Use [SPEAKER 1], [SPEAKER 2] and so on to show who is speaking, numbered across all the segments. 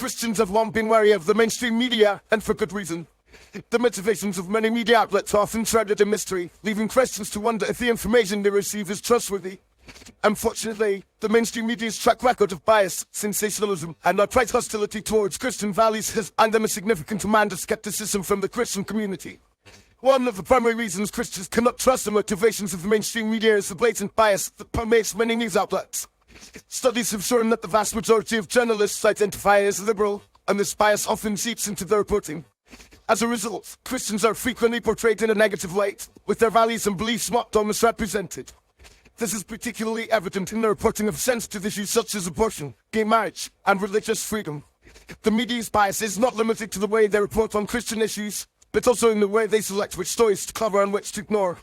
[SPEAKER 1] Christians have long been wary of the mainstream media, and for good reason. The motivations of many media outlets are often shrouded in mystery, leaving Christians to wonder if the information they receive is trustworthy. Unfortunately, the mainstream media's track record of bias, sensationalism, and outright hostility towards Christian values has earned them a significant amount of skepticism from the Christian community. One of the primary reasons Christians cannot trust the motivations of the mainstream media is the blatant bias that permeates many news outlets. Studies have shown that the vast majority of journalists identify as liberal, and this bias often seeps into their reporting. As a result, Christians are frequently portrayed in a negative light, with their values and beliefs mocked or misrepresented. This is particularly evident in the reporting of sensitive issues such as abortion, gay marriage, and religious freedom. The media's bias is not limited to the way they report on Christian issues, but also in the way they select which stories to cover and which to ignore.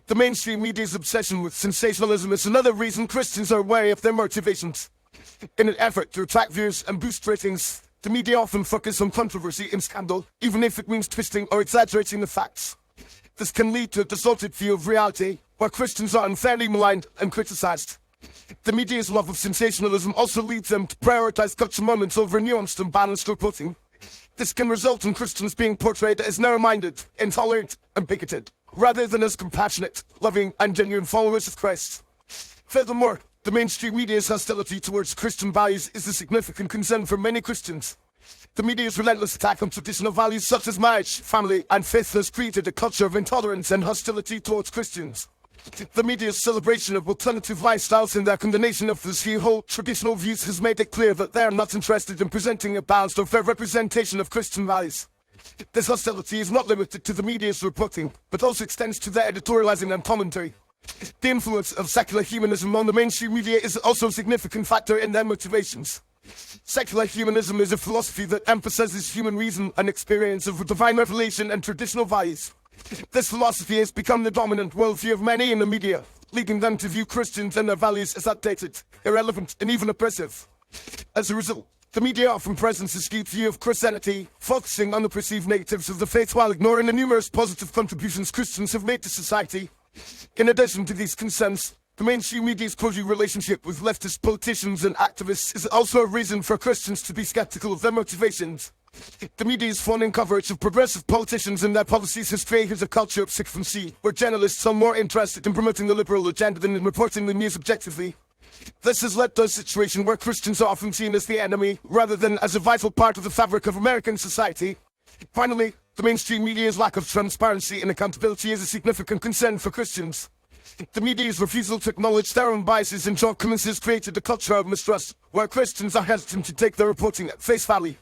[SPEAKER 1] The mainstream media's obsession with sensationalism is another reason Christians are wary of their motivations. In an effort to attract viewers and boost ratings, the media often focus on controversy and scandal, even if it means twisting or exaggerating the facts. This can lead to a distorted view of reality, where Christians are unfairly maligned and criticized. The media's love of sensationalism also leads them to prioritize culture moments over nuanced and balanced reporting. This can result in Christians being portrayed as narrow-minded, intolerant, and bigoted, rather than as compassionate, loving, and genuine followers of Christ. Furthermore, the mainstream media's hostility towards Christian values is a significant concern for many Christians. The media's relentless attack on traditional values such as marriage, family, and faith has created a culture of intolerance and hostility towards Christians. The media's celebration of alternative lifestyles and their condemnation of those who hold traditional views has made it clear that they are not interested in presenting a balanced or fair representation of Christian values. This hostility is not limited to the media's reporting, but also extends to their editorializing and commentary. The influence of secular humanism on the mainstream media is also a significant factor in their motivations. Secular humanism is a philosophy that emphasizes human reason and experience of divine revelation and traditional values. This philosophy has become the dominant worldview of many in the media, leading them to view Christians and their values as outdated, irrelevant, and even oppressive. As a result, the media often presents a skewed view of Christianity, focusing on the perceived negatives of the faith while ignoring the numerous positive contributions Christians have made to society. In addition to these concerns, the mainstream media's cozy relationship with leftist politicians and activists is also a reason for Christians to be skeptical of their motivations. The media's fawning coverage of progressive politicians and their policies has created a culture of sycophancy, where journalists are more interested in promoting the liberal agenda than in reporting the news objectively. This has led to a situation where Christians are often seen as the enemy, rather than as a vital part of the fabric of American society. Finally, the mainstream media's lack of transparency and accountability is a significant concern for Christians. The media's refusal to acknowledge their own biases and shortcomings has created a culture of mistrust, where Christians are hesitant to take their reporting at face value.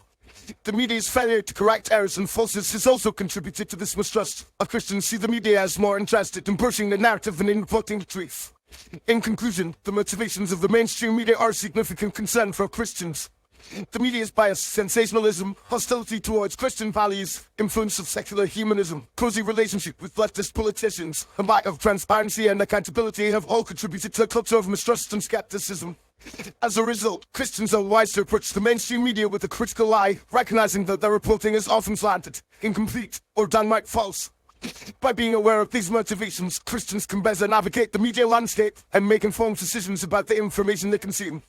[SPEAKER 1] The media's failure to correct errors and falsehoods has also contributed to this mistrust, as Christians see the media as more interested in pushing the narrative than in reporting the truth. In conclusion, the motivations of the mainstream media are a significant concern for Christians. The media's bias, sensationalism, hostility towards Christian values, influence of secular humanism, cozy relationship with leftist politicians, and lack of transparency and accountability have all contributed to a culture of mistrust and skepticism. As a result, Christians are wise to approach the mainstream media with a critical eye, recognizing that their reporting is often slanted, incomplete, or downright false. By being aware of these motivations, Christians can better navigate the media landscape and make informed decisions about the information they consume.